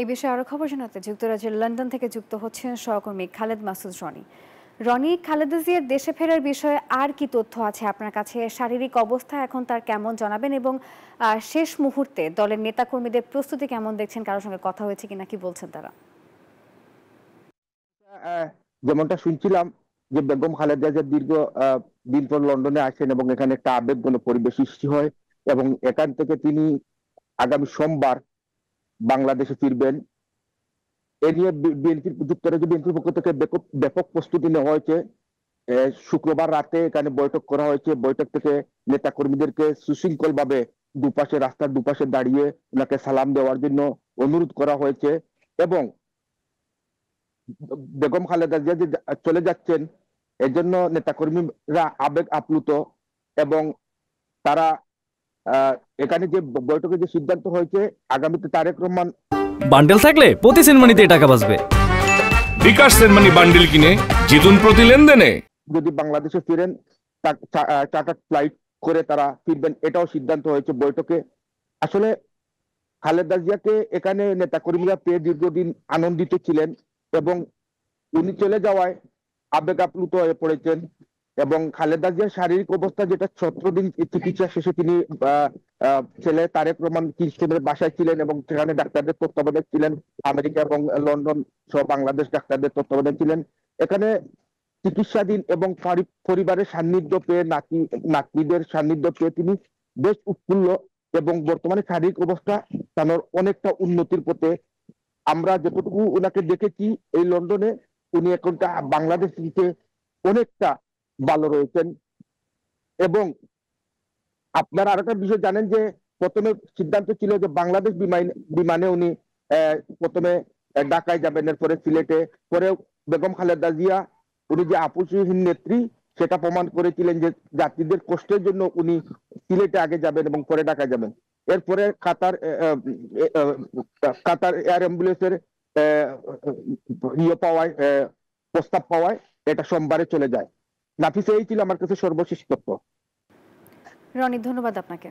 এই বিষয়ে আরো খবর জানাতে যুক্তরাজ্যের লন্ডন থেকে যুক্ত হচ্ছেন সহকর্মী খালেদ মাসুদ রনি। রনি, খালেদা জিয়ার দেশে ফেরার বিষয়ে আর কি তথ্য আছে আপনার কাছে? শারীরিক অবস্থা এখন তার কেমন জানাবেন, এবং শেষ মুহূর্তে দলের নেতাকর্মীদের প্রস্তুতি কেমন দেখছেন? কারোর সঙ্গে কথা হয়েছে কিনা, কি বলছেন তারা? যেমনটা শুনছিলাম যে বেগম খালেদা জিয়া দীর্ঘ দিন পর লন্ডনে আসেন এবং এখানে একটা আবেগঘন পরিবেশ সৃষ্টি হয় এবং এখান থেকে তিনি আগামী সোমবার বাংলাদেশে ফিরবেন। এ নিয়ে যুক্তরাজ্য বিএনপির পক্ষ থেকে ব্যাপক প্রস্তুতি নেওয়া হয়েছে। শুক্রবার রাতে এখানে বৈঠক করা হয়েছে। বৈঠক থেকে নেতা কর্মীদেরকে সুশৃঙ্খল ভাবে দুপাশে, রাস্তার দুপাশে দাঁড়িয়ে ওনাকে সালাম দেওয়ার জন্য অনুরোধ করা হয়েছে এবং বেগম খালেদা জিয়া যে চলে যাচ্ছেন এজন্য নেতাকর্মীরা আবেগ আপ্লুত এবং তারা এখানে যে বৈঠকে যে সিদ্ধান্ত হয়েছে আগামীতে তারেক রহমান বান্ডেল থাকলে প্রতি সেনমানিতে টাকা বাঁচবে। বিকাশ সেনমানি বান্ডেল কিনে জিতুন প্রতি লেনদেনে। যদি বাংলাদেশে ফিরেন চার্টার ফ্লাইট করে তারা ফিরবেন, এটাও সিদ্ধান্ত হয়েছে বৈঠকে। আসলে খালেদা জিয়াকে এখানে নেতাকর্মীরা পেয়ে দীর্ঘদিন আনন্দিত ছিলেন এবং উনি চলে যাওয়ায় আবেগ আপ্লুত হয়ে পড়েছেন এবং খালেদা জিয়ার শারীরিক অবস্থা, যেটা 17 দিন চিকিৎসা শেষে তিনি ছেলে তারেক রহমান কিংস্টনের বাসায় ছিলেন এবং সেখানে ডাক্তারদের তত্ত্বাবধানে ছিলেন, আমেরিকা এবং লন্ডন সহ বাংলাদেশ ডাক্তারদের তত্ত্বাবধানে ছিলেন। এখানে চিকিৎসাধীন এবং পরিবারের সান্নিধ্য পেয়ে, নাতনিদের সান্নিধ্য পেয়ে তিনি বেশ উৎফুল্ল এবং বর্তমানে শারীরিক অবস্থা তার অনেকটা উন্নতির পথে। আমরা যতটুকু ওনাকে দেখেছি এই লন্ডনে, উনি এখনটা বাংলাদেশ থেকে অনেকটা ভালো রয়েছেন। এবং আপনারা আরেকটা বিষয় জানেন যে প্রথমে সিদ্ধান্ত ছিল যে বাংলাদেশ বিমানে উনি প্রথমে ঢাকায় যাবেন, এরপরে সিলেটে। পরে বেগম খালেদা জিয়া উনি যে আপোষহীন নেত্রী সেটা প্রমাণ করেছিলেন যে যাত্রীদের কষ্টের জন্য উনি সিলেটে আগে যাবেন এবং পরে ঢাকায় যাবেন। এরপরে কাতার এয়ার অ্যাম্বুলেন্সের প্রস্তাব পাওয়ায় এটা সোমবারে চলে যায়। নাফিস, এই ছিল আমার কাছে সর্বশেষ তথ্য। রনি, ধন্যবাদ আপনাকে।